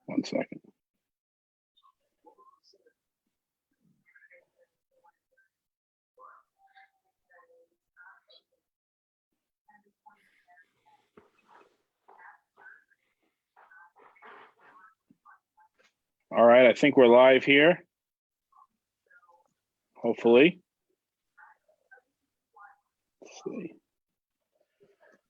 1 second. All right, I think we're live here. Hopefully. Let's see.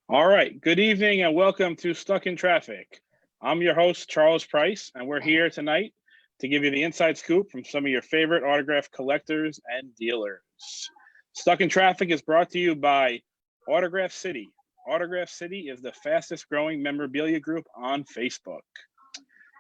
All right, good evening and welcome to Stuck in Traffic. I'm your host, Charles Price, and we're here tonight to give you the inside scoop from some of your favorite autograph collectors and dealers. Stuck in Traffic is brought to you by Autograph City. Autograph City is the fastest growing memorabilia group on Facebook.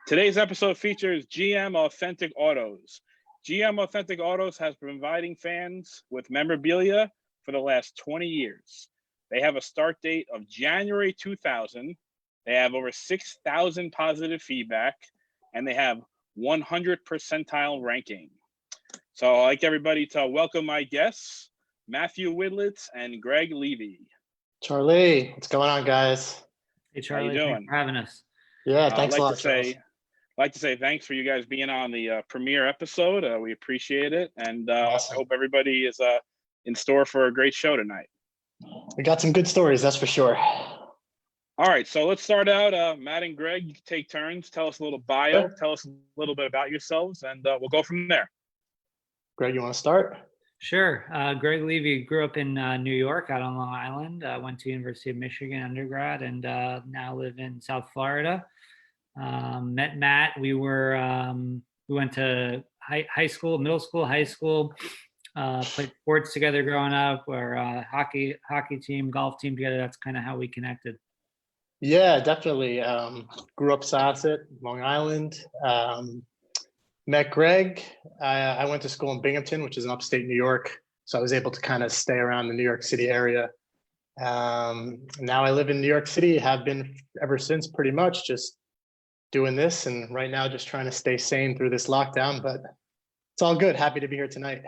Today's episode features GMauthentic Autos. GMauthentic Autos has been providing fans with memorabilia for the last 20 years. They have a start date of January 2000. They have over 6,000 positive feedback, and they have 100 percentile ranking. So I'd like everybody to welcome my guests, Matthew Widlitz and Greg Levy. Charlie, what's going on, guys? Hey, Charlie, How you doing? thanks for having us. Yeah, thanks a lot, Charles. I'd like to say thanks for you guys being on the premiere episode. We appreciate it, and Awesome. I hope everybody is in store for a great show tonight. We got some good stories, that's for sure. All right, so let's start out. Matt and Greg, you can take turns. Tell us a little bio. Sure. Tell us a little bit about yourselves, and we'll go from there. Greg, you want to start? Sure. Greg Levy grew up in New York, out on Long Island. Went to University of Michigan undergrad, and now live in South Florida. Met Matt. We went to high school, middle school, high school. Played sports together growing up. We're hockey team, golf team together. That's kind of how we connected. Yeah, definitely. Grew up Saucet, Long Island. Met Greg. I went to school in Binghamton, which is in upstate New York. So I was able to kind of stay around the New York City area. Now I live in New York City, have been ever since, pretty much just doing this. And right now just trying to stay sane through this lockdown, but it's all good. Happy to be here tonight.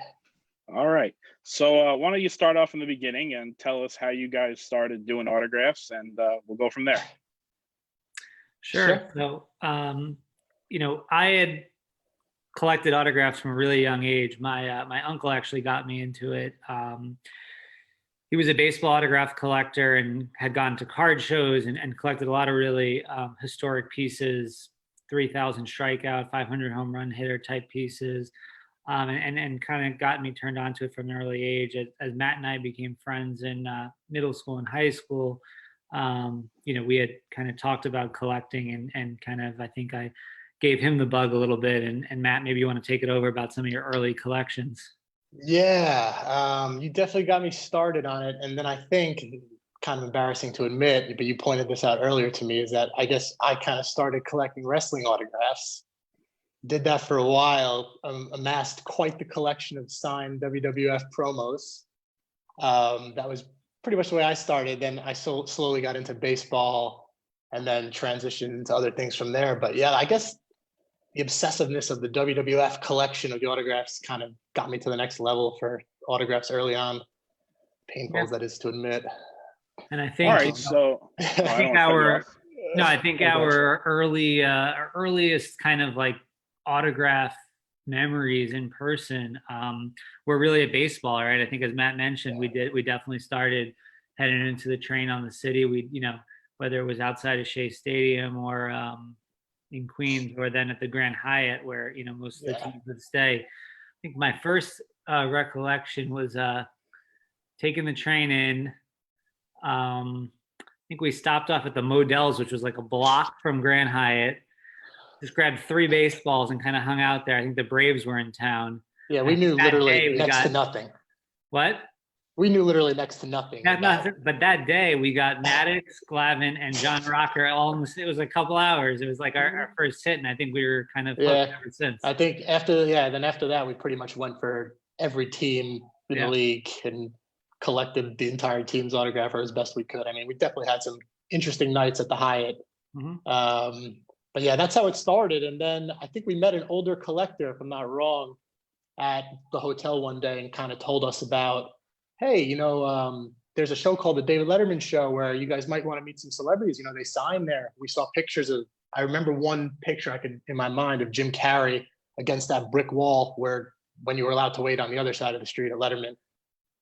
All right. So why don't you start off in the beginning and tell us how you guys started doing autographs, and we'll go from there. Sure. So, I had collected autographs from a really young age. My uncle actually got me into it. He was a baseball autograph collector and had gone to card shows and collected a lot of really historic pieces, 3,000 strikeout, 500 home run hitter type pieces. And kind of got me turned on to it from an early age. As Matt and I became friends in middle school and high school, we had kind of talked about collecting and kind of, I think I gave him the bug a little bit. And Matt, maybe you want to take it over about some of your early collections. Yeah, you definitely got me started on it. And then I think, kind of embarrassing to admit, but you pointed this out earlier to me, is that I guess I kind of started collecting wrestling autographs. Did that for a while, amassed quite the collection of signed WWF promos. That was pretty much the way I started. Then I slowly got into baseball and then transitioned into other things from there. But yeah, I guess the obsessiveness of the WWF collection of the autographs kind of got me to the next level for autographs early on. Painful as that is to admit. And I think, all right, so I think our earliest kind of like autograph memories in person were really at baseball, right? I think, as Matt mentioned, we definitely started heading into the train on the city. We, whether it was outside of Shea Stadium or in Queens, or then at the Grand Hyatt, where most of the teams would stay. I think my first recollection was taking the train in. I think we stopped off at the Modell's, which was like a block from Grand Hyatt. Just grabbed 3 baseballs and kind of hung out there. I think the Braves were in town. Yeah, we knew literally next to nothing. What? We knew literally next to nothing. But that day we got Maddox, Glavine, and John Rocker all in it was a couple hours. It was like our first hit, and I think we were kind of hooked ever since. I think after that we pretty much went for every team in the league and collected the entire team's autograph as best we could. I mean, we definitely had some interesting nights at the Hyatt. Mm-hmm. But yeah, that's how it started. And then I think we met an older collector, if I'm not wrong, at the hotel one day and kind of told us about, hey, there's a show called the David Letterman Show where you guys might want to meet some celebrities. They sign there. We saw pictures of, I remember one picture in my mind of Jim Carrey against that brick wall where when you were allowed to wait on the other side of the street at Letterman.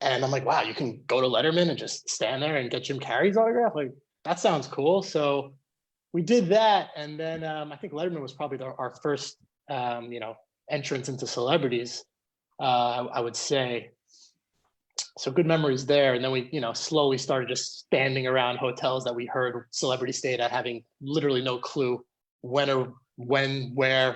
And I'm like, wow, you can go to Letterman and just stand there and get Jim Carrey's autograph? Like, that sounds cool. So we did that. And then I think Letterman was probably our first, entrance into celebrities, I would say. So good memories there. And then we, slowly started just standing around hotels that we heard celebrities stayed at, having literally no clue where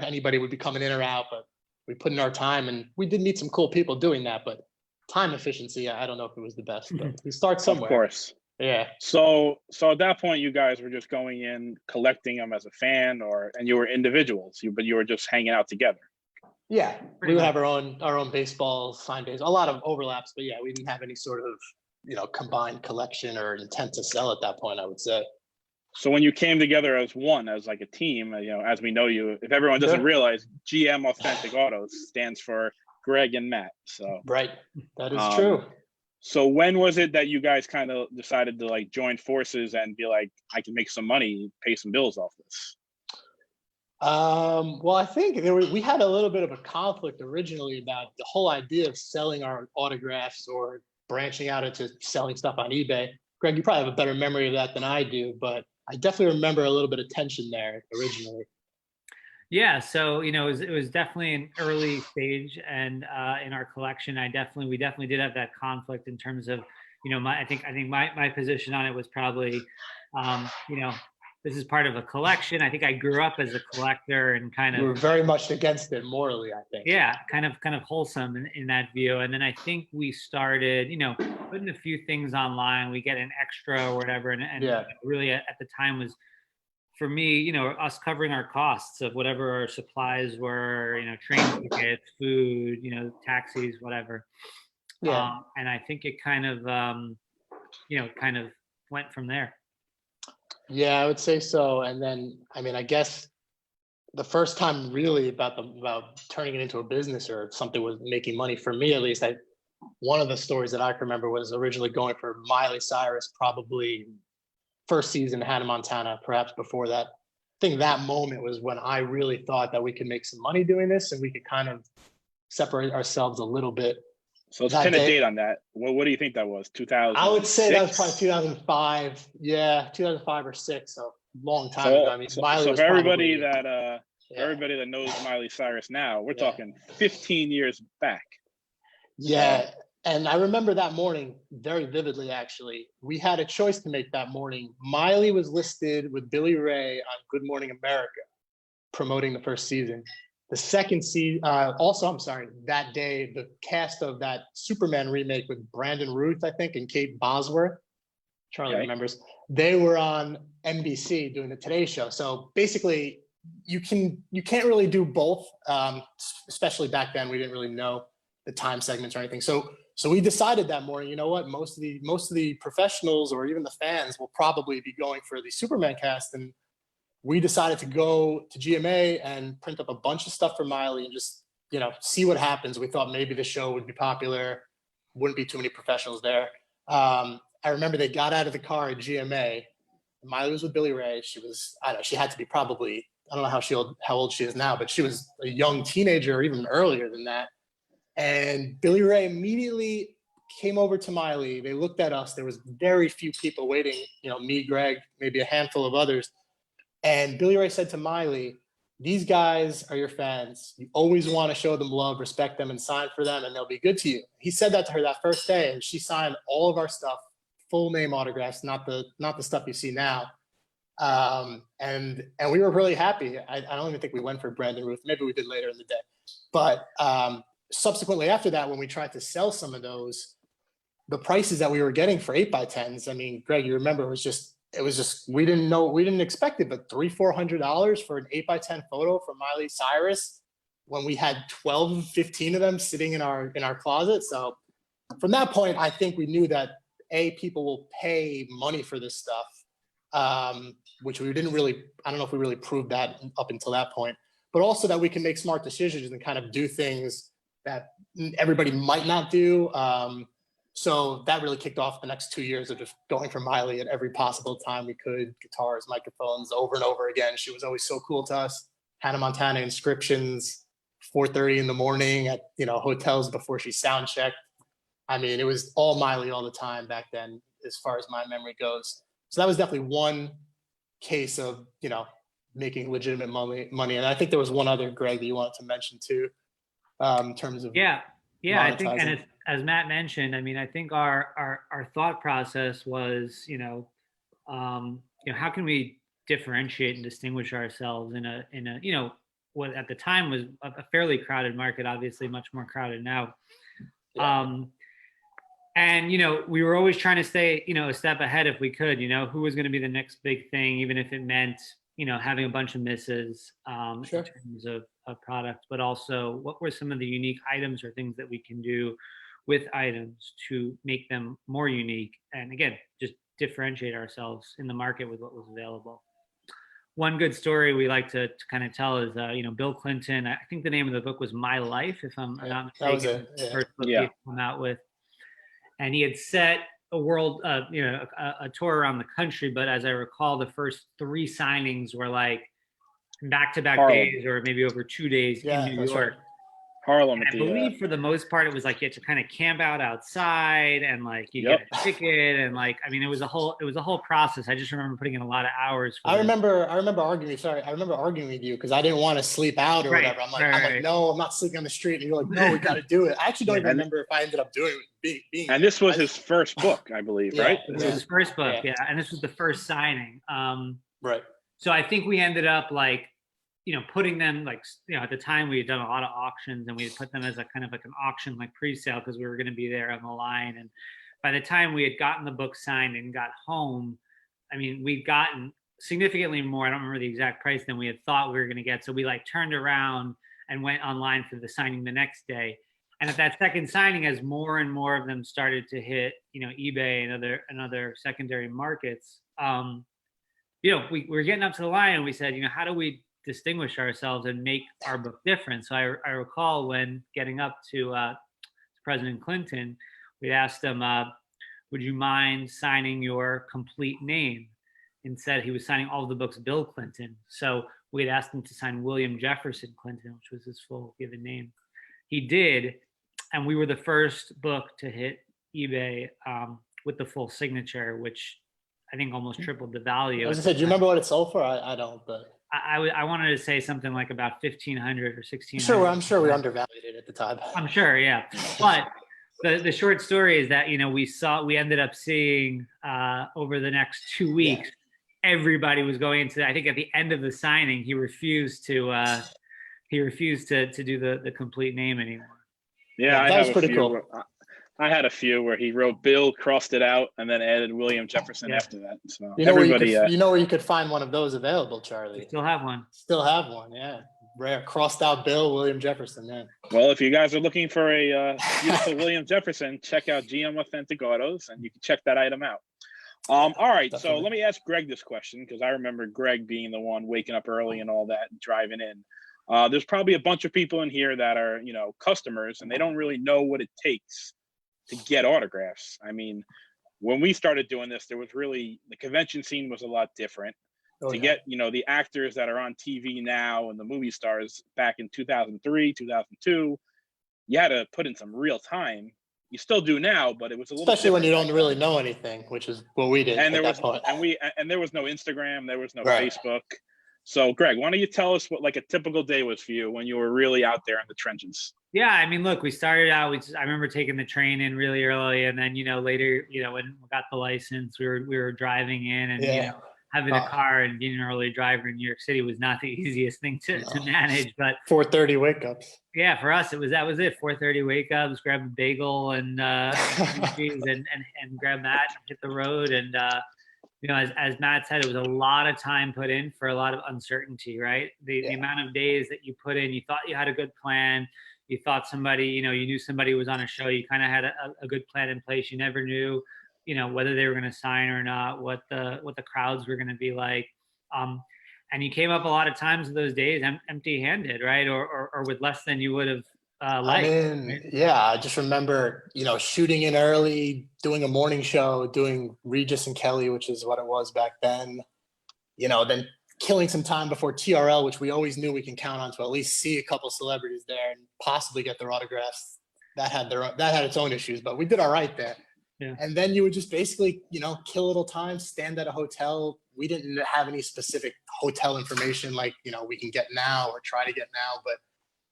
anybody would be coming in or out. But we put in our time, and we did meet some cool people doing that. But time efficiency, I don't know if it was the best, but we start somewhere. Of course. Yeah. So at that point, you guys were just going in, collecting them as a fan, and you were individuals, but you were just hanging out together. Yeah, we would have our own baseball, signed base, a lot of overlaps, but yeah, we didn't have any sort of, combined collection or intent to sell at that point, I would say. So when you came together as one, as like a team, as we know you, if everyone doesn't realize, GMauthentic Autos stands for Greg and Matt. So right, that is true. So when was it that you guys kind of decided to like join forces and be like, I can make some money, pay some bills off this? Well, I think we had a little bit of a conflict originally about the whole idea of selling our autographs or branching out into selling stuff on eBay. Greg, you probably have a better memory of that than I do, but I definitely remember a little bit of tension there originally. Yeah, so it was definitely an early stage, and in our collection, we definitely did have that conflict in terms of, I think my position on it was probably, this is part of a collection. I think I grew up as a collector and kind of. You were very much against it morally, I think. Yeah, kind of wholesome in that view. And then I think we started, putting a few things online. We get an extra or whatever. And yeah. Really at the time was, for me, us covering our costs of whatever our supplies were, train tickets, food, taxis, whatever. Yeah. And I think it kind of went from there. Yeah, I would say so. And then, I guess the first time really about turning it into a business or something was making money, for me at least, one of the stories that I can remember was originally going for Miley Cyrus, probably first season Hannah Montana, perhaps before that. I think that moment was when I really thought that we could make some money doing this and we could kind of separate ourselves a little bit. So let's pin a date on that. What do you think that was? 2000? I would say that was probably 2005. Yeah, 2005 or 6. So long time ago. Miley was for everybody that knows Miley Cyrus now, we're talking 15 years back. Yeah, and I remember that morning very vividly. Actually, we had a choice to make that morning. Miley was listed with Billy Ray on Good Morning America, promoting the first season. The second season, that day, the cast of that Superman remake with Brandon Routh, I think, and Kate Bosworth, Charlie remembers, they were on NBC doing the Today Show. So basically, you can't really do both, especially back then. We didn't really know the time segments or anything. So we decided that morning, you know what, most of the professionals or even the fans will probably be going for the Superman cast, and we decided to go to GMA and print up a bunch of stuff for Miley and just, see what happens. We thought maybe the show would be popular, wouldn't be too many professionals there. I remember they got out of the car at GMA. Miley was with Billy Ray. She was, she had to be probably, I don't know how old she is now, but she was a young teenager or even earlier than that. And Billy Ray immediately came over to Miley. They looked at us. There was very few people waiting, me, Greg, maybe a handful of others. And Billy Ray said to Miley, these guys are your fans. You always want to show them love, respect them, and sign for them, and they'll be good to you. He said that to her that first day, and she signed all of our stuff, full name autographs, not the stuff you see now. And we were really happy. I don't even think we went for Brandon Routh. Maybe we did later in the day. But subsequently after that, when we tried to sell some of those, the prices that we were getting for 8x10s, Greg, you remember, it was just we didn't expect it, but $300-400 for an 8x10 photo from Miley Cyrus when we had 12, 15 of them sitting in our closet. So from that point, I think we knew that people will pay money for this stuff, which we didn't really, I don't know if we really proved that up until that point, but also that we can make smart decisions and kind of do things that everybody might not do. So that really kicked off the next 2 years of just going for Miley at every possible time we could, guitars, microphones, over and over again. She was always so cool to us. Hannah Montana inscriptions, 4:30 in the morning at, hotels before she sound checked. I mean, it was all Miley all the time back then, as far as my memory goes. So that was definitely one case of, making legitimate money. And I think there was one other, Greg, that you wanted to mention too, in terms of Yeah, I think, and monetizing. as Matt mentioned, I mean, I think our thought process was, how can we differentiate and distinguish ourselves in a what at the time was a fairly crowded market, obviously much more crowded now. Yeah. And we were always trying to stay, a step ahead if we could. Who was going to be the next big thing, even if it meant having a bunch of misses Sure. in terms of product, but also what were some of the unique items or things that we can do with items to make them more unique, and again, just differentiate ourselves in the market with what was available. One good story we like to kind of tell is, Bill Clinton. I think the name of the book was My Life, if I'm not mistaken. That was it. Yeah. First book he had come out with, and he had set a world, a tour around the country. But as I recall, the first 3 signings were like back-to-back days, or maybe over 2 days in New York. Right. Harlem. And I believe for the most part, it was like you had to kind of camp out outside, and like you get a ticket, and like, I mean, it was a whole process. I just remember putting in a lot of hours. I remember arguing. Sorry, I remember arguing with you because I didn't want to sleep out or whatever. I'm like, no, I'm not sleeping on the street. And you're like, no, we got to do it. I actually don't even remember if I ended up doing it. Being and this was his first book, I believe, right? This was his first book, and this was the first signing. Right. So I think we ended up like, putting them like, at the time we had done a lot of auctions, and we had put them as a kind of like an auction, like pre-sale, because we were going to be there on the line. And by the time we had gotten the book signed and got home, I mean, we'd gotten significantly more, I don't remember the exact price, than we had thought we were going to get. So we like turned around and went online for the signing the next day. And at that second signing, as more and more of them started to hit, eBay and other secondary markets, we were getting up to the line, and we said, how do we distinguish ourselves and make our book different? So I recall when getting up to President Clinton, we asked him, would you mind signing your complete name? Instead, he was signing all of the books Bill Clinton. So we had asked him to sign William Jefferson Clinton, which was his full given name. He did, and we were the first book to hit eBay with the full signature, which I think almost tripled the value. I was gonna say, do you remember what it sold for? I don't, but I wanted to say something like about 1,500 or 1,600. Sure, I'm sure we undervalued it at the time. I'm sure, yeah. But the short story is that we ended up seeing over the next 2 weeks, everybody was going into. I think at the end of the signing, he refused to do the complete name anymore. Yeah, that was pretty cool. I had a few where he wrote Bill, crossed it out, and then added William Jefferson after that. So where you could find one of those available, Charlie. We still have one. Still have one, yeah. Rare, crossed out Bill, William Jefferson, yeah. Well, if you guys are looking for a beautiful William Jefferson, check out GMauthentic Autos, and you can check that item out. All right, definitely. So let me ask Greg this question, because I remember Greg being the one waking up early and all that, and driving in. There's probably a bunch of people in here that are, customers, and they don't really know what it takes to get autographs. I mean, when we started doing this, there was really, the convention scene was a lot different. Get, the actors that are on TV now and the movie stars back in 2003, 2002, you had to put in some real time. You still do now, but it was a little especially when you don't really know anything, which is what we did and at there was, that point. And there was no Instagram, there was no Facebook. So Greg, why don't you tell us what like a typical day was for you when you were really out there in the trenches? Yeah, I mean, look, we started out. I remember taking the train in really early, and then later, when we got the license, we were driving in, and having a car and being an early driver in New York City was not the easiest thing to manage. But 4:30 wake ups. Yeah, for us that was it. 4:30 wake ups, grab a bagel and and grab that, and hit the road, and as Matt said, it was a lot of time put in for a lot of uncertainty, right? The amount of days that you put in, you thought you had a good plan. You thought somebody, you knew somebody was on a show. You kind of had a good plan in place. You never knew, whether they were going to sign or not, what the crowds were going to be like. And you came up a lot of times in those days empty-handed, right? Or with less than you would have I mean, yeah, I just remember, shooting in early, doing a morning show, doing Regis and Kelly, which is what it was back then. Then killing some time before TRL, which we always knew we can count on to at least see a couple celebrities there and possibly get their autographs. That had its own issues, but we did all right there. Yeah. And then you would just basically, kill a little time, stand at a hotel. We didn't have any specific hotel information like, we can get now or try to get now, but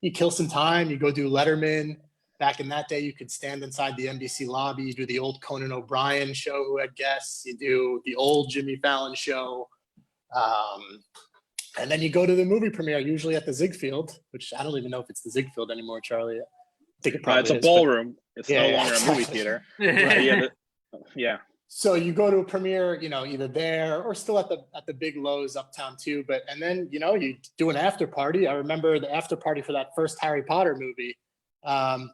you kill some time, you go do Letterman. Back in that day, you could stand inside the NBC lobby, you do the old Conan O'Brien show who had guests, you do the old Jimmy Fallon show. And then you go to the movie premiere, usually at the Ziegfeld, which I don't even know if it's the Ziegfeld anymore, Charlie. I think it probably it's a is, ballroom. It's no longer a movie theater. Yeah. So you go to a premiere, either there or still at the big Lowe's uptown too. And then, you do an after party. I remember the after party for that first Harry Potter movie,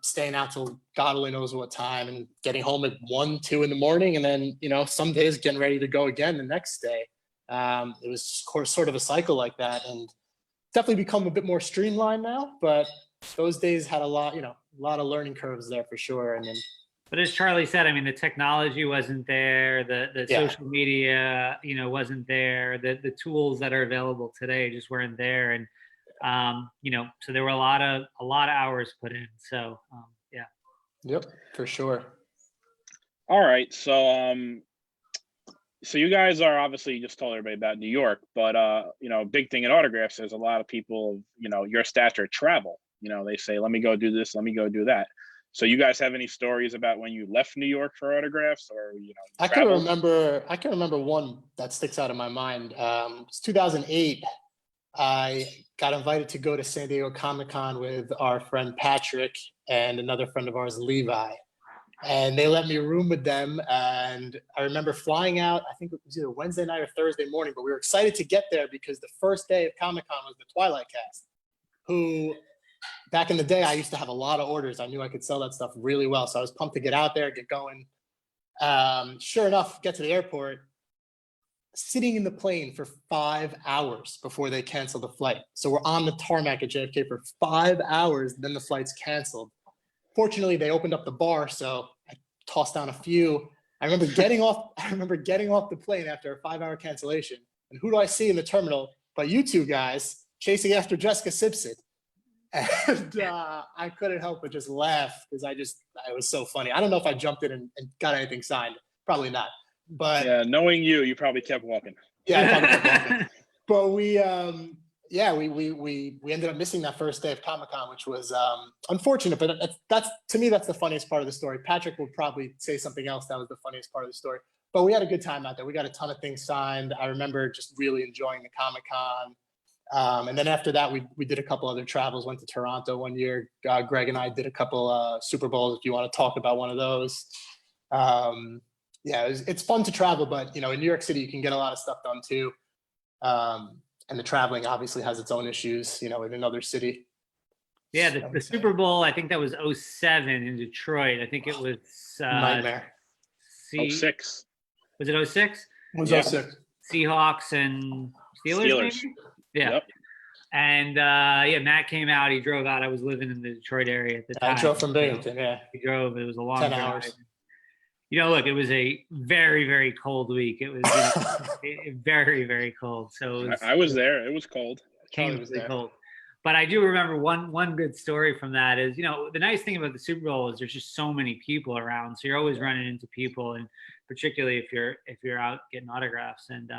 staying out till God only knows what time and getting home at 1, 2 in the morning. And then, some days getting ready to go again the next day. It was sort of a cycle like that, and definitely become a bit more streamlined now, but those days had a lot of learning curves there for sure. And then, but as Charlie said, I mean, the technology wasn't there, the social media, wasn't there, the tools that are available today just weren't there. And, so there were a lot of hours put in. So, yeah. Yep, for sure. All right. So you guys are obviously, you just told everybody about New York, but big thing in autographs is a lot of people, your stature travel. They say, let me go do this, let me go do that. So you guys have any stories about when you left New York for autographs, or I can remember one that sticks out in my mind. It's 2008. I got invited to go to San Diego Comic-Con with our friend Patrick and another friend of ours, Levi. And they let me room with them. And I remember flying out, I think it was either Wednesday night or Thursday morning, but we were excited to get there because the first day of Comic-Con was the Twilight cast, who back in the day, I used to have a lot of orders. I knew I could sell that stuff really well. So I was pumped to get out there, get going. Sure enough, get to the airport, sitting in the plane for 5 hours before they canceled the flight. So we're on the tarmac at JFK for 5 hours, then the flight's canceled. Fortunately, they opened up the bar, so I tossed down a few. I remember getting off the plane after a 5-hour cancellation. And who do I see in the terminal but you two guys chasing after Jessica Simpson? And I couldn't help but just laugh because it was so funny. I don't know if I jumped in and got anything signed. Probably not. But yeah, knowing you probably kept walking. Yeah, I probably kept walking. But we ended up missing that first day of Comic-Con, which was unfortunate. But that's to me, that's the funniest part of the story. Patrick will probably say something else that was the funniest part of the story. But we had a good time out there. We got a ton of things signed. I remember just really enjoying the Comic-Con. And then after that, we did a couple other travels, went to Toronto one year. Greg and I did a couple Super Bowls, if you want to talk about one of those. It's fun to travel, but, in New York City, you can get a lot of stuff done too. And the traveling obviously has its own issues, in another city. Yeah, the Super Bowl, I think that was 2007 in Detroit. I think it was nightmare. 06. Was it 06? It was 06. Seahawks and Steelers. Maybe? Yeah. Yep. And Matt came out. He drove out. I was living in the Detroit area at the time. I drove from Binghamton. Yeah. He drove. It was a long 10 drive. hours. Look, it was a very, very cold week. It was very, very cold. So I was there. It was cold. Painfully cold. But I do remember one good story from that is, the nice thing about the Super Bowl is there's just so many people around. So you're always running into people, and particularly if you're out getting autographs. And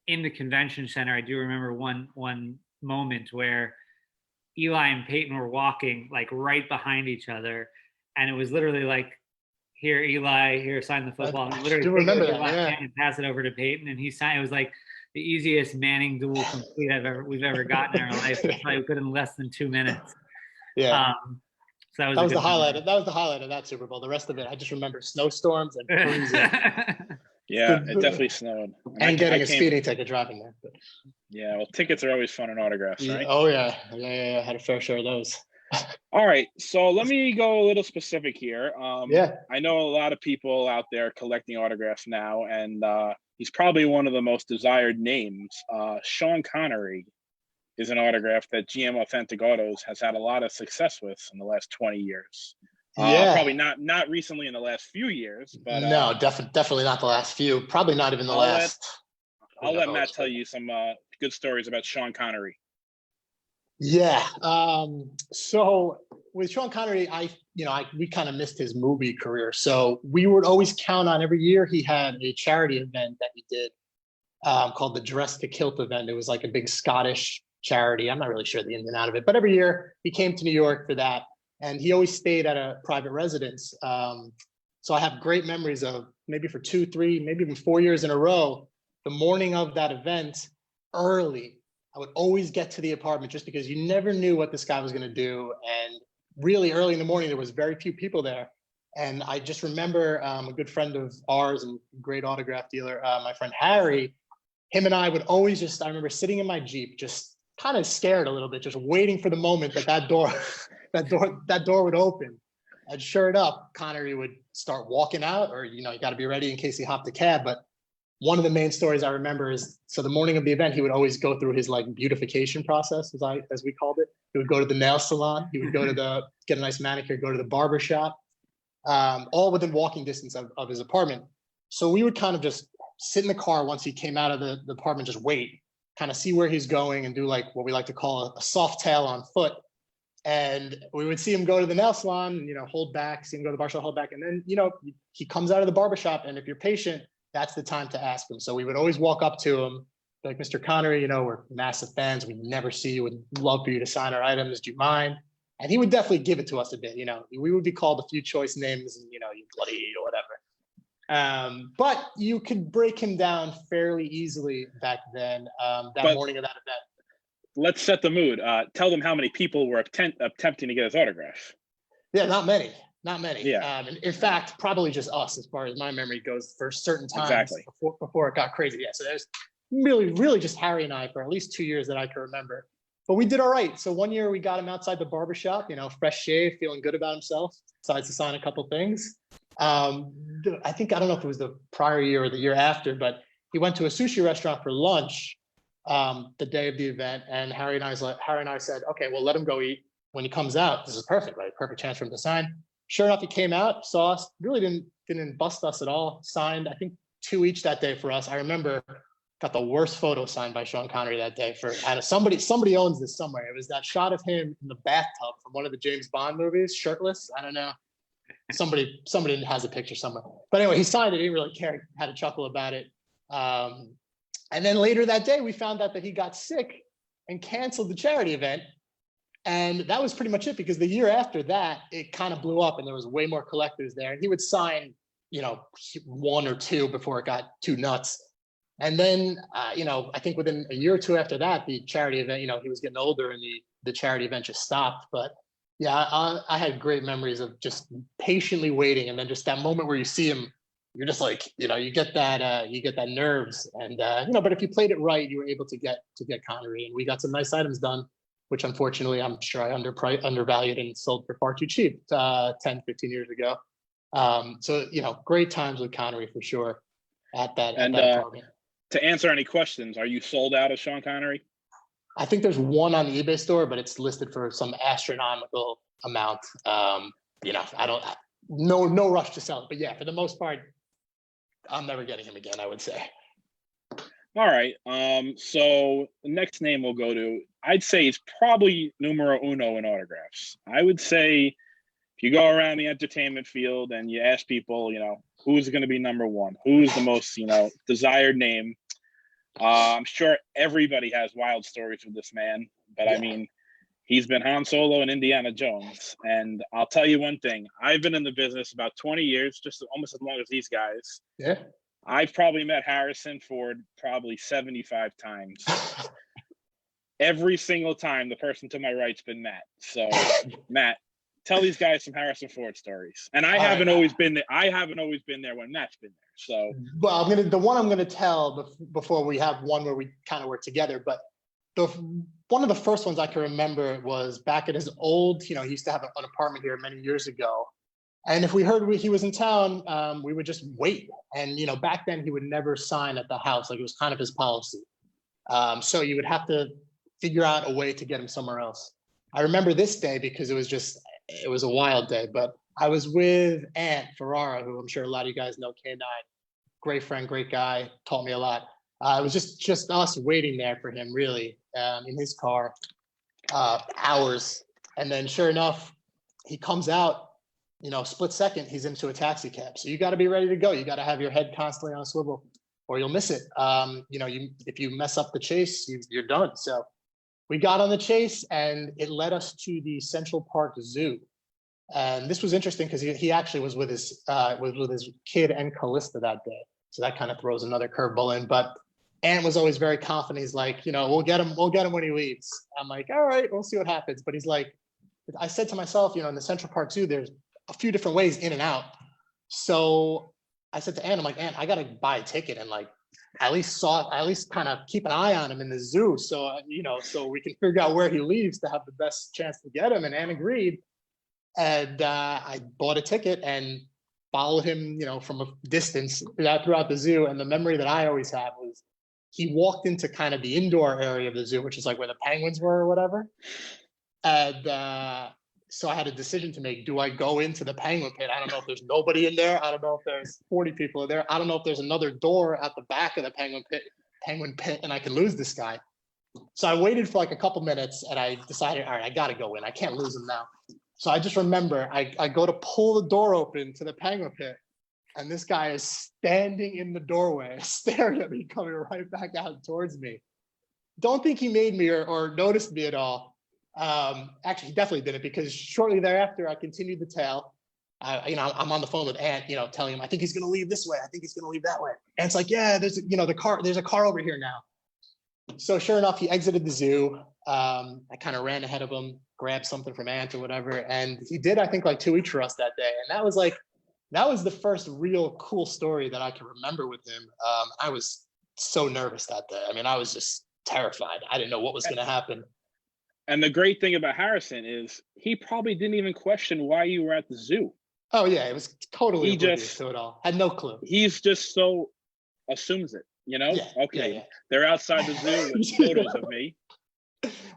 in the convention center, I do remember one moment where Eli and Peyton were walking like right behind each other, and it was literally like, here, Eli, here, sign the football. And literally remember that, yeah. And pass it over to Peyton, and he signed. It was like the easiest Manning duel complete we've ever gotten in our life. Probably could in less than 2 minutes. Yeah. So that was the highlight. That was the highlight of that Super Bowl. The rest of it, I just remember snowstorms and freezing. Yeah, it definitely snowed. And getting a speeding ticket driving there. But. Yeah, well, tickets are always fun in autographs, right? Oh, yeah. Yeah. I had a fair share of those. All right, so let me go a little specific here. I know a lot of people out there collecting autographs now, and he's probably one of the most desired names. Sean Connery is an autograph that GMauthentic Autos has had a lot of success with in the last 20 years. Probably not recently in the last few years, but no, definitely not the last few. Probably not even the last. I'll let Matt tell you some good stories about Sean Connery. Yeah. So with Sean Connery, we kind of missed his movie career. So we would always count on every year he had a charity event that he did called the Dress to Kilt event. It was like a big Scottish charity. I'm not really sure the ins and out of it, but every year he came to New York for that. And he always stayed at a private residence. So I have great memories of maybe for 2, 3, maybe even 4 years in a row, the morning of that event, early, I would always get to the apartment just because you never knew what this guy was going to do. And really early in the morning, there was very few people there. And I just remember a good friend of ours and great autograph dealer, my friend Harry, him and I would always I remember sitting in my Jeep, just kind of scared a little bit, just waiting for the moment that door would open. And sure enough, Connery would start walking out, or, you got to be ready in case he hopped a cab. But one of the main stories I remember is, so the morning of the event, he would always go through his like beautification process, as we called it. He would go to the nail salon. He would go to get a nice manicure, go to the barber shop, all within walking distance of his apartment. So we would kind of just sit in the car once he came out of the apartment, just wait, kind of see where he's going and do like what we like to call a soft tail on foot. And we would see him go to the nail salon, hold back, see him go to the barbershop, hold back. And then, he comes out of the barbershop, and if you're patient, that's the time to ask him. So we would always walk up to him, like, Mr. Connery, we're massive fans. We never see you. Would love for you to sign our items. Do you mind? And he would definitely give it to us a bit. We would be called a few choice names, and, you bloody or whatever. But you could break him down fairly easily back then, morning of that event. Let's set the mood. Tell them how many people were attempting to get his autograph. Yeah, not many. Yeah. In fact, probably just us, as far as my memory goes, for certain times. Exactly. before it got crazy. Yeah, so there's really just Harry and I for at least 2 years that I can remember. But we did all right. So one year we got him outside the barbershop, fresh shave, feeling good about himself, decides to sign a couple things. I don't know if it was the prior year or the year after, but he went to a sushi restaurant for lunch the day of the event, and Harry and I said, okay, well, let him go eat. When he comes out, this is perfect, right? Perfect chance for him to sign. Sure enough, he came out, saw us, really didn't bust us at all. Signed, I think, 2 each that day for us. I remember got the worst photo signed by Sean Connery that day. Somebody owns this somewhere. It was that shot of him in the bathtub from one of the James Bond movies, shirtless. I don't know. Somebody has a picture somewhere. But anyway, he signed it. He didn't really care. Had a chuckle about it. And then later that day, we found out that he got sick and canceled the charity event. And that was pretty much it, because the year after that, it kind of blew up and there was way more collectors there. And he would sign, 1 or 2 before it got too nuts. And then, I think within a year or 2 after that, the charity event, he was getting older and the charity event just stopped. But yeah, I had great memories of just patiently waiting. And then just that moment where you see him, you're just like, you get that nerves. And, but if you played it right, you were able to get Connery. And we got some nice items done, which unfortunately I'm sure I undervalued and sold for far too cheap 10, 15 years ago. So, great times with Connery for sure at that apartment. To answer any questions, are you sold out of Sean Connery? I think there's one on the eBay store, but it's listed for some astronomical amount. No rush to sell it. But yeah, for the most part, I'm never getting him again, I would say. All right. So the next name we'll go to, I'd say it's probably numero uno in autographs. I would say if you go around the entertainment field and you ask people, who's going to be number one, who's the most, desired name. I'm sure everybody has wild stories with this man, but yeah. I mean, he's been Han Solo and Indiana Jones. And I'll tell you one thing, I've been in the business about 20 years, just almost as long as these guys. Yeah. I've probably met Harrison Ford probably 75 times. Every single time, the person to my right's been Matt. So, Matt, tell these guys some Harrison Ford stories. And I haven't always been there. I haven't always been there when Matt's been there. So, well, the one I'm gonna tell before we have one where we kind of work together. But one of the first ones I can remember was back at his old. He used to have an apartment here many years ago. And if we heard he was in town, we would just wait. And, back then he would never sign at the house. Like, it was kind of his policy. So you would have to figure out a way to get him somewhere else. I remember this day because it was a wild day, but I was with Ant Ferrara, who I'm sure a lot of you guys know, K9, great friend, great guy, taught me a lot. It was just us waiting there for him, really, in his car, hours. And then sure enough, he comes out, split second, he's into a taxi cab. So you got to be ready to go. You got to have your head constantly on a swivel or you'll miss it. If you mess up the chase, you're done. So we got on the chase and it led us to the Central Park Zoo. And this was interesting because he actually was with his kid and Callista that day. So that kind of throws another curveball in. But Ant was always very confident. He's like, we'll get him when he leaves. I'm like, all right, we'll see what happens. But he's like, I said to myself, in the Central Park Zoo, there's a few different ways in and out. So I said to Ant, I'm like, Ant, I gotta buy a ticket and like at least kind of keep an eye on him in the zoo. So so we can figure out where he leaves to have the best chance to get him. And Ant agreed. And I bought a ticket and followed him, from a distance throughout the zoo. And the memory that I always have was he walked into kind of the indoor area of the zoo, which is like where the penguins were or whatever. And so I had a decision to make. Do I go into the penguin pit? I don't know if there's nobody in there. I don't know if there's 40 people in there. I don't know if there's another door at the back of the penguin pit and I can lose this guy. So I waited for like a couple minutes and I decided, all right, I got to go in. I can't lose him now. So I just remember I go to pull the door open to the penguin pit and this guy is standing in the doorway, staring at me, coming right back out towards me. Don't think he made me or noticed me at all. Actually, he definitely didn't because shortly thereafter, I continued the tale. I'm on the phone with Ant, telling him, I think he's going to leave this way. I think he's going to leave that way. And it's like, yeah, there's a car over here now. So sure enough, he exited the zoo. I kind of ran ahead of him, grabbed something from Ant or whatever. And he did, I think, like 2 each for us that day. And that was the first real cool story that I can remember with him. I was so nervous that day. I mean, I was just terrified. I didn't know what was going to happen. And the great thing about Harrison is he probably didn't even question why you were at the zoo. Oh yeah, it was totally oblivious to it all. Had no clue. He's just so assumes it, Yeah, okay, yeah. They're outside the zoo with photos of me.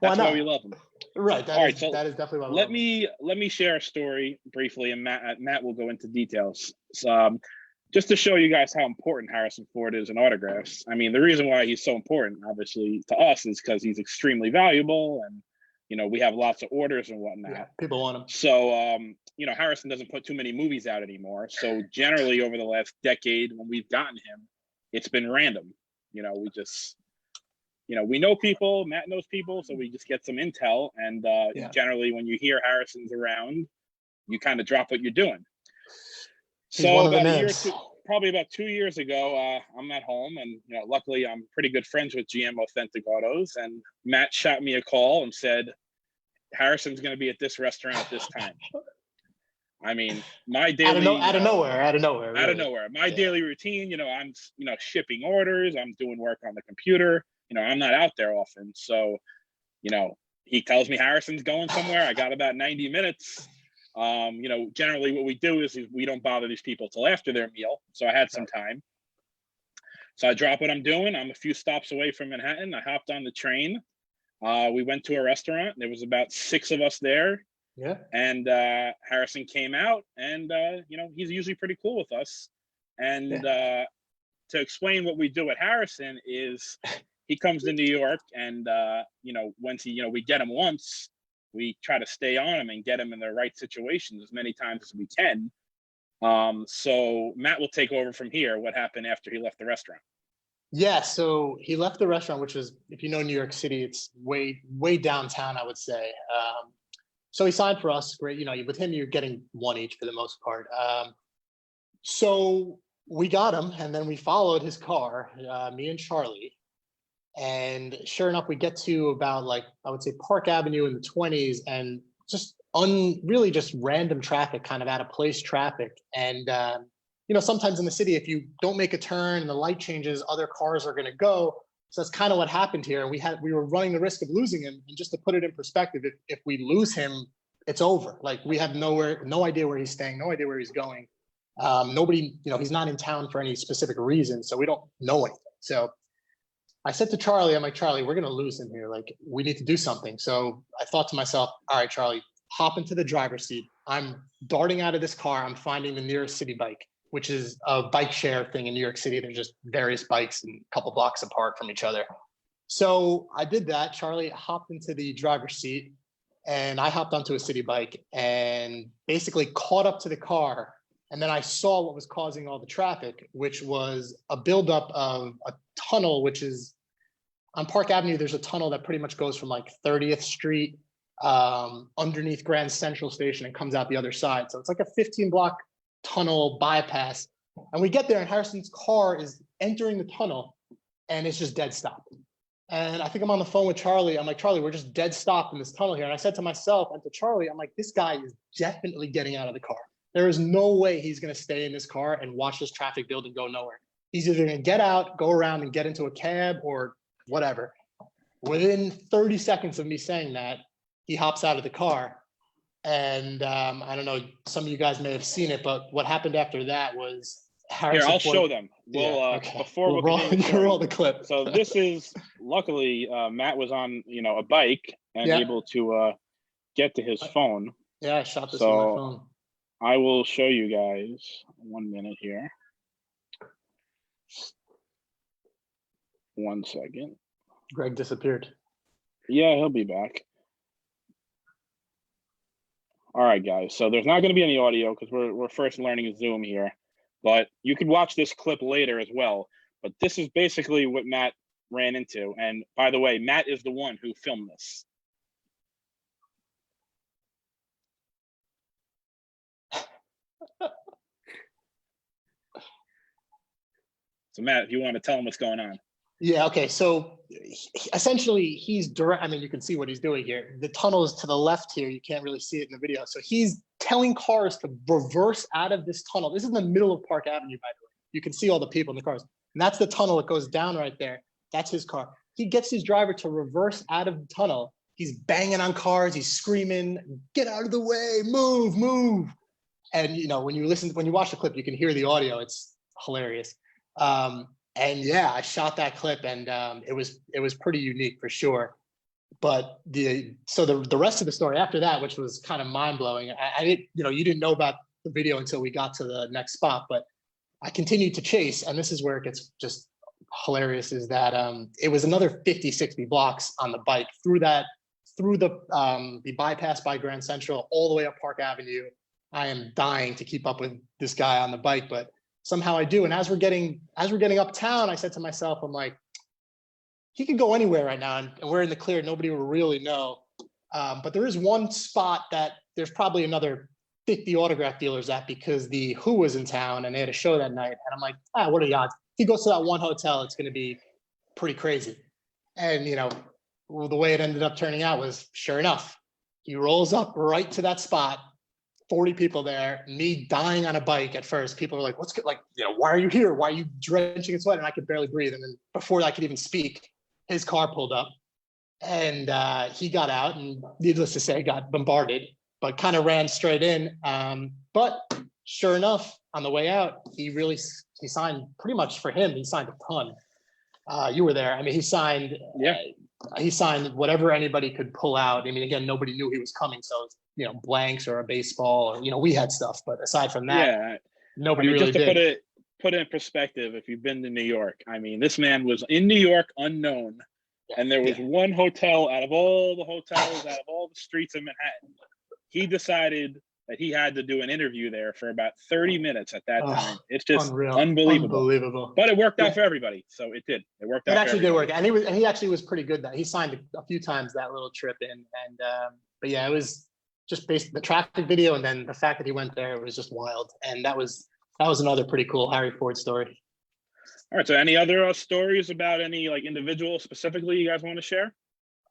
That's why we love them. Right. That is definitely why. Let me share a story briefly, and Matt will go into details. Just to show you guys how important Harrison Ford is in autographs. I mean, the reason why he's so important, obviously, to us is because he's extremely valuable, and we have lots of orders and whatnot. Yeah, people want him. So, Harrison doesn't put too many movies out anymore. So generally, over the last decade, when we've gotten him, it's been random. We just, we know people. Matt knows people, so we just get some intel. And generally, when you hear Harrison's around, you kind of drop what you're doing. So probably about 2 years ago, I'm at home, and luckily I'm pretty good friends with GMauthentic Autos, and Matt shot me a call and said, Harrison's going to be at this restaurant at this time. I mean, my daily out of nowhere. My daily routine, I'm shipping orders, I'm doing work on the computer, I'm not out there often. So, he tells me Harrison's going somewhere. I got about 90 minutes. Generally what we do is we don't bother these people till after their meal. So I had some time. So I drop what I'm doing. I'm a few stops away from Manhattan. I hopped on the train. We went to a restaurant. There was about 6 of us there. Yeah. And Harrison came out, and he's usually pretty cool with us. And to explain what we do at Harrison is he comes to New York, and once we get him once, we try to stay on him and get him in the right situations as many times as we can. So Matt will take over from here. What happened after he left the restaurant? Yeah, so he left the restaurant, which was, if you know New York City, it's way downtown, I would say. So he signed for us. Great, with him, you're getting 1 each for the most part. So we got him, and then we followed his car, me and Charlie. And sure enough, we get to about I would say Park Avenue in the 20s, and just really just random traffic, kind of out of place traffic. And, sometimes in the city, if you don't make a turn and the light changes, other cars are going to go. So that's kind of what happened here. And we were running the risk of losing him. And just to put it in perspective, if we lose him, it's over. We have no idea where he's staying, no idea where he's going. Nobody, he's not in town for any specific reason. So we don't know anything. So I said to Charlie, I'm like, Charlie, we're going to lose him here. Like, we need to do something. So I thought to myself, all right, Charlie, hop into the driver's seat. I'm darting out of this car. I'm finding the nearest city bike, which is a bike share thing in New York City. There's just various bikes and a couple blocks apart from each other. So I did that. Charlie hopped into the driver's seat and I hopped onto a city bike and basically caught up to the car. And then I saw what was causing all the traffic, which was a buildup of a tunnel, which is on Park Avenue. There's a tunnel that pretty much goes from like 30th Street underneath Grand Central Station and comes out the other side. So it's like a 15-block tunnel bypass. And we get there and Harrison's car is entering the tunnel and it's just dead stop. And I think I'm on the phone with Charlie. I'm like, Charlie, we're just dead stopped in this tunnel here. And I said to myself and to Charlie, I'm like, this guy is definitely getting out of the car. There is no way he's going to stay in this car and watch this traffic build and go nowhere. He's either going to get out, go around and get into a cab or whatever. Within 30 seconds of me saying that, he hops out of the car. And I don't know, some of you guys may have seen it, but what happened after that was Harrison. Here, I'll show them. We'll okay. Before we'll we'll roll the clip. So this is, luckily, Matt was on, a bike and able to get to his phone. Yeah, I shot this on my phone. I will show you guys 1 minute here. 1 second. Greg disappeared. Yeah, he'll be back. All right, guys. So there's not going to be any audio because we're first learning Zoom here, but you could watch this clip later as well. But this is basically what Matt ran into. And by the way, Matt is the one who filmed this. So Matt, if you want to tell him what's going on. Yeah, okay. So essentially he's direct. I mean, you can see what he's doing here. The tunnel is to the left here. You can't really see it in the video. So he's telling cars to reverse out of this tunnel. This is in the middle of Park Avenue, by the way. You can see all the people in the cars. And that's the tunnel that goes down right there. That's his car. He gets his driver to reverse out of the tunnel. He's banging on cars. He's screaming, get out of the way, move, move. And when you watch the clip, you can hear the audio. It's hilarious. And yeah, I shot that clip and it was pretty unique for sure. But the rest of the story after that, which was kind of mind blowing, I didn't, you didn't know about the video until we got to the next spot, but I continued to chase. And this is where it gets just hilarious, is that it was another 50, 60 blocks on the bike through the bypass by Grand Central all the way up Park Avenue. I am dying to keep up with this guy on the bike, but somehow I do. And as we're getting uptown, I said to myself, I'm like, he could go anywhere right now and we're in the clear. Nobody will really know. But there is one spot that there's probably another 50 autograph dealers at, because the Who was in town and they had a show that night. And I'm like, what are the odds? If he goes to that one hotel, it's going to be pretty crazy. And, the way it ended up turning out was, sure enough, he rolls up right to that spot. 40 people there, me dying on a bike at first. People were like, what's good? Like, why are you here? Why are you drenching in sweat? And I could barely breathe. And then before I could even speak, his car pulled up and he got out and, needless to say, got bombarded, but kind of ran straight in. But sure enough, on the way out, he signed pretty much for him. He signed a ton. You were there. I mean, he signed whatever anybody could pull out. I mean, again, nobody knew he was coming. So, blanks or a baseball, or, we had stuff, but aside from that, nobody really just to did. Put it in perspective, if you've been to New York, I mean, this man was in New York unknown, and there was one hotel out of all the hotels, out of all the streets of Manhattan. He decided that he had to do an interview there for about 30 minutes at that time. It's just unbelievable. But it worked out for everybody. So it did. It worked out. It actually did work. And he actually was pretty good. That he signed a few times that little trip in. And but yeah, it was just based the traffic video, and then the fact that he went there, it was just wild. And that was another pretty cool Harry Ford story. All right. So any other stories about any individual specifically you guys want to share?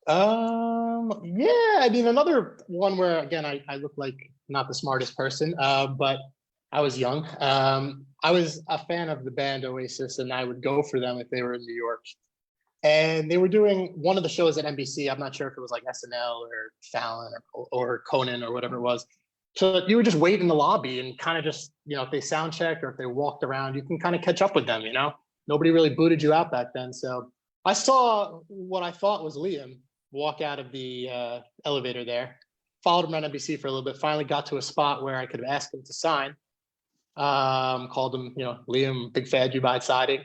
Yeah, I mean, another one where, again, I look like not the smartest person, but I was young. I was a fan of the band Oasis, and I would go for them if they were in New York. And they were doing one of the shows at NBC. I'm not sure if it was like SNL or Fallon or Conan or whatever it was. So you would just wait in the lobby and kind of just, if they sound checked or if they walked around, you can kind of catch up with them, Nobody really booted you out back then. So I saw what I thought was Liam walk out of the elevator there. Followed him around NBC for a little bit. Finally got to a spot where I could have asked him to sign. Called him, Liam, big fan, you mind signing?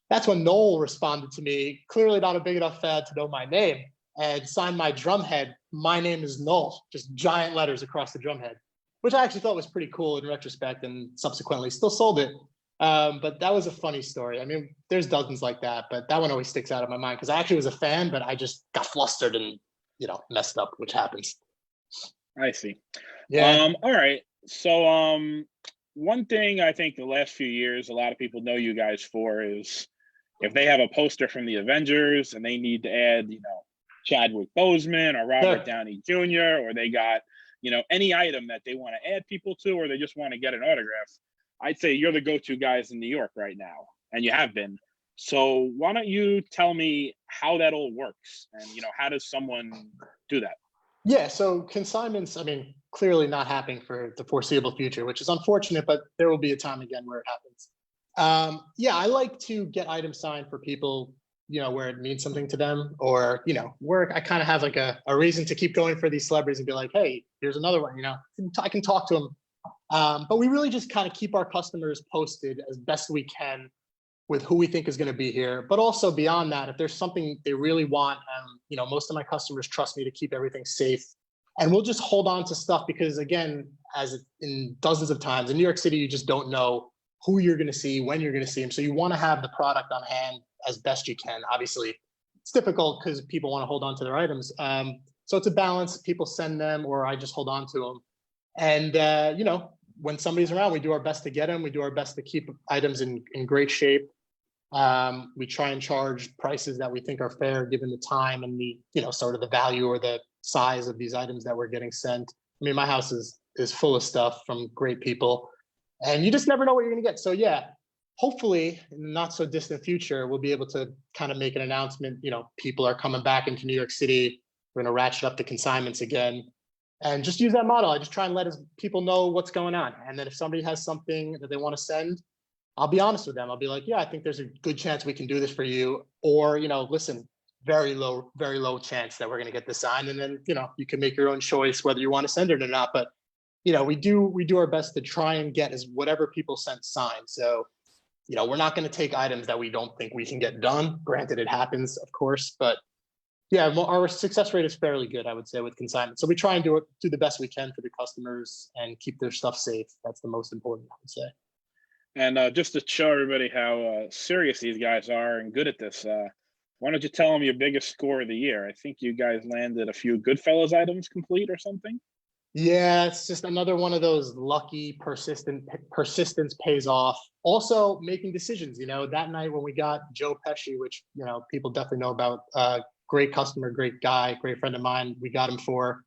That's when Noel responded to me, clearly not a big enough fan to know my name, and signed my drum head. My name is Noel, just giant letters across the drum head, which I actually thought was pretty cool in retrospect, and subsequently still sold it. But that was a funny story. I mean, there's dozens like that, but that one always sticks out of my mind because I actually was a fan, but I just got flustered and, messed up, which happens. I see. Yeah. All right. So one thing I think the last few years a lot of people know you guys for is if they have a poster from the Avengers and they need to add, Chadwick Boseman or Robert Downey Jr., or they got, any item that they want to add people to, or they just want to get an autograph, I'd say you're the go-to guys in New York right now, and you have been. So why don't you tell me how that all works, and how does someone do that? Yeah, so consignments, I mean, clearly not happening for the foreseeable future, which is unfortunate, but there will be a time again where it happens. Yeah, I like to get items signed for people, where it means something to them, or, where I kind of have like a reason to keep going for these celebrities and be like, hey, here's another one, I can talk to them. But we really just kind of keep our customers posted as best we can with who we think is going to be here. But also beyond that, if there's something they really want, most of my customers trust me to keep everything safe. And we'll just hold on to stuff because, again, as in dozens of times, in New York City, you just don't know who you're going to see, when you're going to see them. So you want to have the product on hand as best you can. Obviously, it's difficult because people want to hold on to their items. So it's a balance. People send them or I just hold on to them. And, when somebody's around, we do our best to get them. We do our best to keep items in great shape. We try and charge prices that we think are fair given the time and the, sort of the value or the size of these items that we're getting sent. I mean, my house is full of stuff from great people and you just never know what you're going to get. So yeah, hopefully in the not so distant future, we'll be able to kind of make an announcement. People are coming back into New York City. We're going to ratchet up the consignments again. And just use that model. I just try and let people know what's going on. And then if somebody has something that they want to send, I'll be honest with them. I'll be like, yeah, I think there's a good chance we can do this for you. Or, listen, very low chance that we're going to get this signed. And then, you can make your own choice whether you want to send it or not. But, we do our best to try and get as whatever people sent signed. So, we're not going to take items that we don't think we can get done. Granted, it happens, of course, but yeah, our success rate is fairly good, I would say, with consignment. So we try and do the best we can for the customers and keep their stuff safe. That's the most important, I would say. And just to show everybody how serious these guys are and good at this, why don't you tell them your biggest score of the year? I think you guys landed a few Goodfellas items complete or something. Yeah, it's just another one of those lucky persistence pays off. Also making decisions, that night when we got Joe Pesci, which, people definitely know about, great customer, great guy, great friend of mine. We got him for,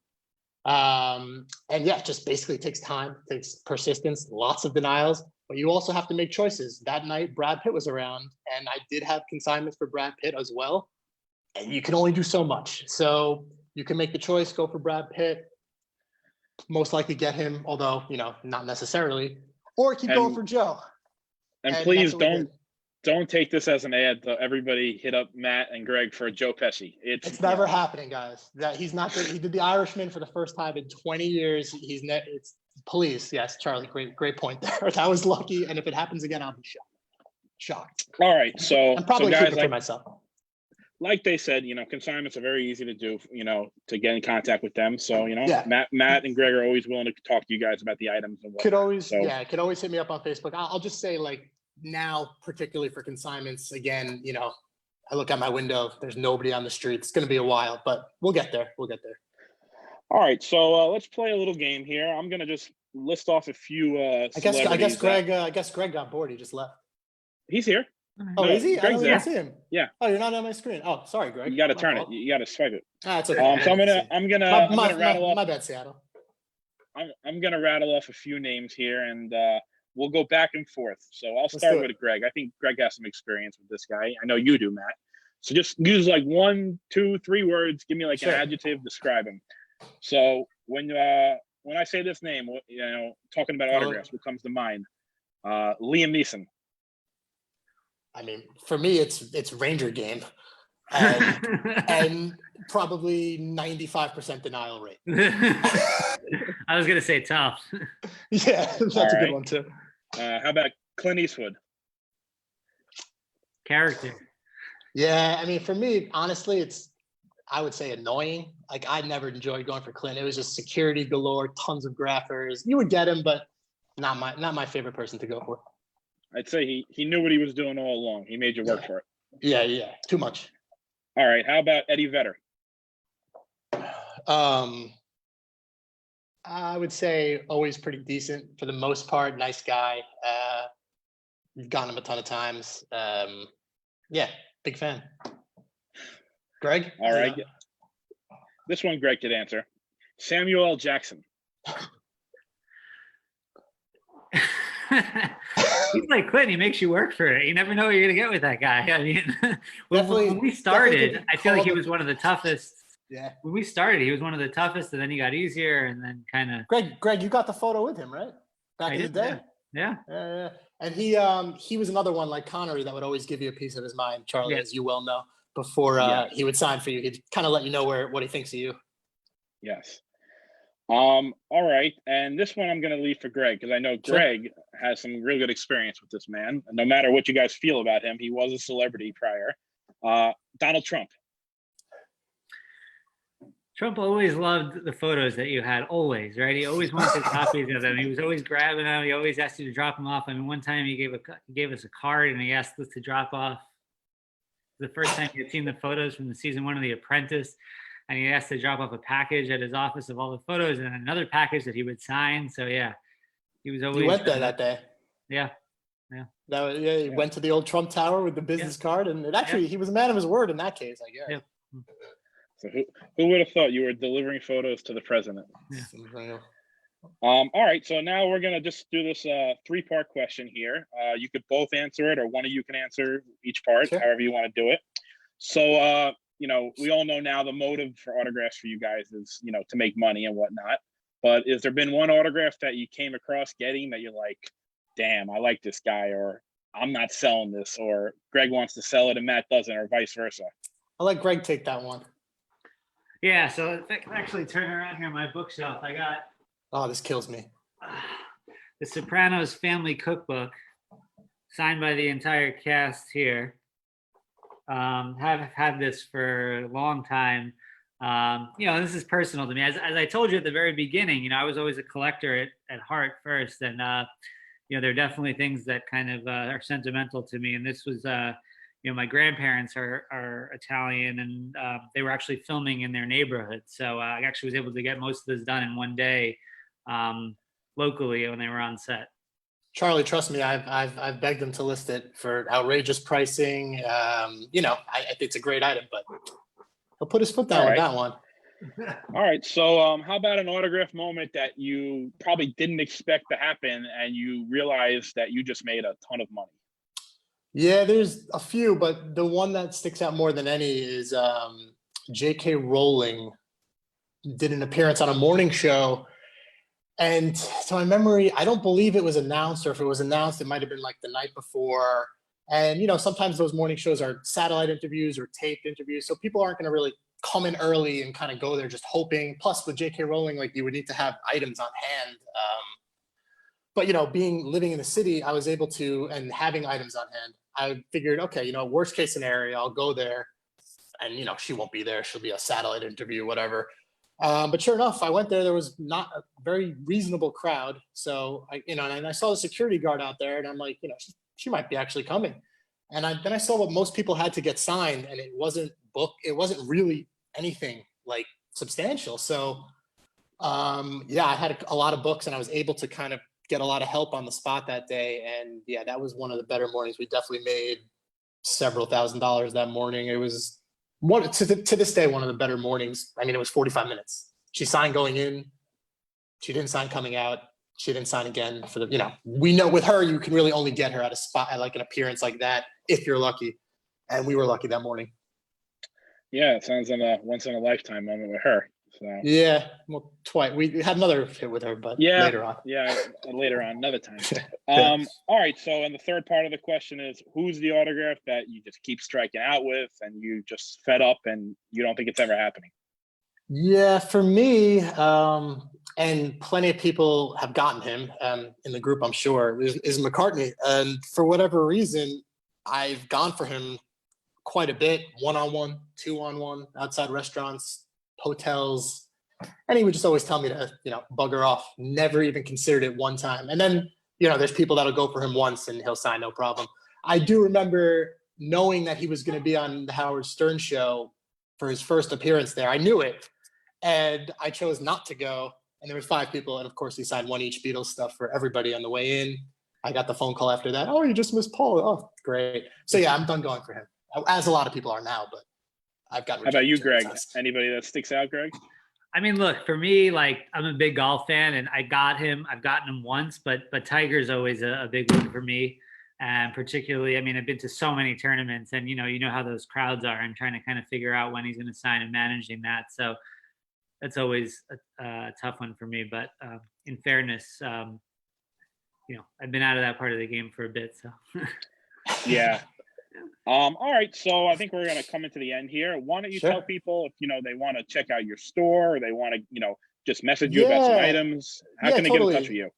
and yeah, just basically takes time, takes persistence, lots of denials, but you also have to make choices. That night, Brad Pitt was around and I did have consignments for Brad Pitt as well. And you can only do so much. So you can make the choice, go for Brad Pitt, most likely get him, although, not necessarily, or keep going for Joe. And please don't take this as an ad to everybody hit up Matt and Greg for Joe Pesci. It's never happening, guys. That he's not good. He did The Irishman for the first time in 20 years. Please, yes, Charlie, great point there. That was lucky, and if it happens again, I'll be shocked. All right, so I'm probably guys, keep it for myself. Like they said, consignments are very easy to do, to get in contact with them. So, Yeah. Matt and Greg are always willing to talk to you guys about the items and what. Could always hit me up on Facebook. I'll just say, like, now, particularly for consignments, again, I look out my window, there's nobody on the street. It's going to be a while, but we'll get there. All right, so let's play a little game here. I'm going to just list off a few I guess Greg got bored. He just left. He's here. Oh, is he? Greg's I don't even see him. Yeah. Oh, you're not on my screen. Oh, sorry, Greg. You got to turn it. You got to swipe it. It's okay. So I'm gonna rattle off. My bad, Seattle. I'm gonna rattle off a few names here, and we'll go back and forth. So I'll start with Greg. I think Greg has some experience with this guy. I know you do, Matt. So just use like 1, 2, 3 words. Give me like an adjective. Describe him. So when I say this name, talking about autographs, what comes to mind? Liam Neeson. I mean, for me, it's Ranger game, and and probably 95% denial rate. I was gonna say tough. Yeah, that's a good one too. How about Clint Eastwood? Character. Yeah, I mean, for me, honestly, I would say annoying. Like, I never enjoyed going for Clint. It was just security galore, tons of graphers. You would get him, but not my favorite person to go for. I'd say he knew what he was doing all along. He made you work for it. Yeah, too much. All right, how about Eddie Vedder? I would say always pretty decent for the most part. Nice guy. You've gotten him a ton of times. Yeah, big fan. Greg? All right. This one Greg could answer. Samuel L. Jackson. He's like Clint. He makes you work for it. You never know what you're gonna get with that guy. I mean, when we started, I feel like he was one of the toughest. Yeah. When we started, he was one of the toughest, and then he got easier, and then kind of. Greg, you got the photo with him, right? Back in the day. Yeah. And he was another one like Connery that would always give you a piece of his mind, Charlie, as you well know. Before he would sign for you, he'd kind of let you know what he thinks of you. Yes. All right, and this one I'm going to leave for Greg because I know Greg has some real good experience with this man. No matter what you guys feel about him, he was a celebrity prior. Donald Trump. Trump always loved the photos that you had, always, right? He always wanted copies of them. He was always grabbing them. He always asked you to drop them off. I mean, one time he gave us a card and he asked us to drop off the first time he had seen the photos from the season 1 of The Apprentice. And he asked to drop off a package at his office of all the photos and another package that he would sign. So yeah, he was always. You went there that day. Yeah. He went to the old Trump Tower with the business card, and he was a man of his word in that case, I guess. Yeah. So who would have thought you were delivering photos to the president? Yeah. All right, so now we're gonna just do this 3-part question here. You could both answer it, or one of you can answer each part, however you want to do it. So we all know now the motive for autographs for you guys is, to make money and whatnot. But has there been one autograph that you came across getting that you're like, damn, I like this guy, or I'm not selling this, or Greg wants to sell it and Matt doesn't, or vice versa? I'll let Greg take that one. Yeah, so if I can actually turn around here on my bookshelf, I got. Oh, this kills me. The Sopranos Family Cookbook, signed by the entire cast here. Have had this for a long time. This is personal to me. As I told you at the very beginning, I was always a collector at heart first. And, there are definitely things that kind of are sentimental to me. And this was, my grandparents are Italian, and they were actually filming in their neighborhood. So I actually was able to get most of this done in one day locally when they were on set. Charlie, trust me, I've begged them to list it for outrageous pricing. I think it's a great item, but he'll put his foot down with that one. All right, so how about an autograph moment that you probably didn't expect to happen and you realized that you just made a ton of money? Yeah, there's a few, but the one that sticks out more than any is J.K. Rowling did an appearance on a morning show. And to my memory, I don't believe it was announced, or if it was announced, it might have been like the night before. And, sometimes those morning shows are satellite interviews or taped interviews. So people aren't going to really come in early and kind of go there just hoping. Plus with J.K. Rowling, like, you would need to have items on hand. But, living in the city, I was able to, and having items on hand, I figured, okay, worst case scenario, I'll go there and, she won't be there. She'll be a satellite interview, whatever. But sure enough, I went there. There was not a very reasonable crowd. So and I saw the security guard out there, and I'm like, she might be actually coming. And then I saw what most people had to get signed, and it wasn't it wasn't really anything like substantial. So, I had a lot of books, and I was able to kind of get a lot of help on the spot that day. And yeah, that was one of the better mornings. We definitely made several $1,000s that morning. It was to this day, one of the better mornings. I mean, it was 45 minutes. She signed going in. She didn't sign coming out. She didn't sign again for we know with her, you can really only get her at a spot, at like an appearance like that, if you're lucky. And we were lucky that morning. Yeah, it sounds like a once in a lifetime moment with her. So Yeah, well, twice. We had another hit with her, but yeah, later on. yeah, later on, another time. Yeah. All right. So, and the third part of the question is, who's the autograph that you just keep striking out with, and you just fed up, and you don't think it's ever happening? Yeah, for me, and plenty of people have gotten him in the group, I'm sure, is McCartney. And for whatever reason, I've gone for him quite a bit, one-on-one, two-on-one, outside restaurants, hotels, and he would just always tell me to, bugger off. Never even considered it one time. And then, there's people that'll go for him once and he'll sign no problem. I do remember knowing that he was going to be on the Howard Stern show for his first appearance there. I knew it, and I chose not to go. And there were 5 people, and of course he signed one each Beatles stuff for everybody on the way in. I got the phone call after that. Oh, you just missed Paul. Oh, great. So yeah, I'm done going for him, as a lot of people are now. But I've got. How about you, Greg? Anybody that sticks out, Greg? I mean, look, for me, like, I'm a big golf fan, and I've gotten him once, but Tiger's always a big one for me. And particularly, I mean, I've been to so many tournaments, and you know how those crowds are, and trying to kind of figure out when he's going to sign and managing that. So that's always a tough one for me. But in fairness, I've been out of that part of the game for a bit. So yeah. All right, so I think we're going to come into the end here. Why don't you tell people if they want to check out your store, or they want to just message you about some items? How can they get in touch with you?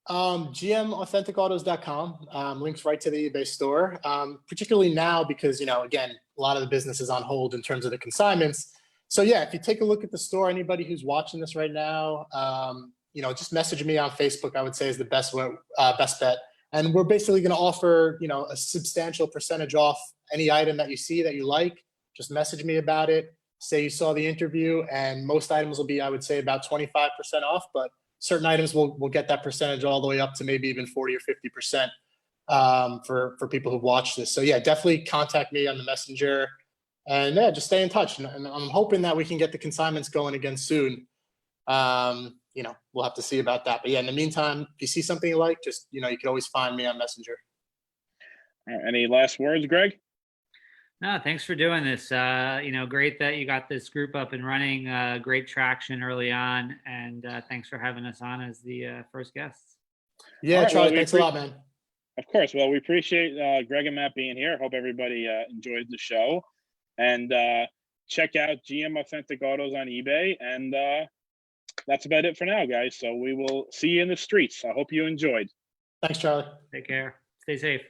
GMAuthenticAutos.com, links right to the eBay store, particularly now because, again, a lot of the business is on hold in terms of the consignments. So yeah, if you take a look at the store, anybody who's watching this right now, just message me on Facebook, I would say is the best bet. And we're basically going to offer, a substantial percentage off any item that you see that you like. Just message me about it. Say you saw the interview, and most items will be, I would say, about 25% off, but certain items will get that percentage all the way up to maybe even 40 or 50% for people who've watched this. So yeah, definitely contact me on the messenger, and yeah, just stay in touch. And I'm hoping that we can get the consignments going again soon. We'll have to see about that. But yeah, in the meantime, if you see something you like, just, you can always find me on Messenger. Any last words, Greg? No, thanks for doing this. Great that you got this group up and running. Great traction early on, and thanks for having us on as the first guests. Yeah, right, Charlie, thanks a lot, man. Of course. Well, we appreciate Greg and Matt being here. Hope everybody enjoyed the show, and check out GMauthentic Autos on eBay. And that's about it for now, guys. So we will see you in the streets. I hope you enjoyed. Thanks, Charlie. Take care. Stay safe.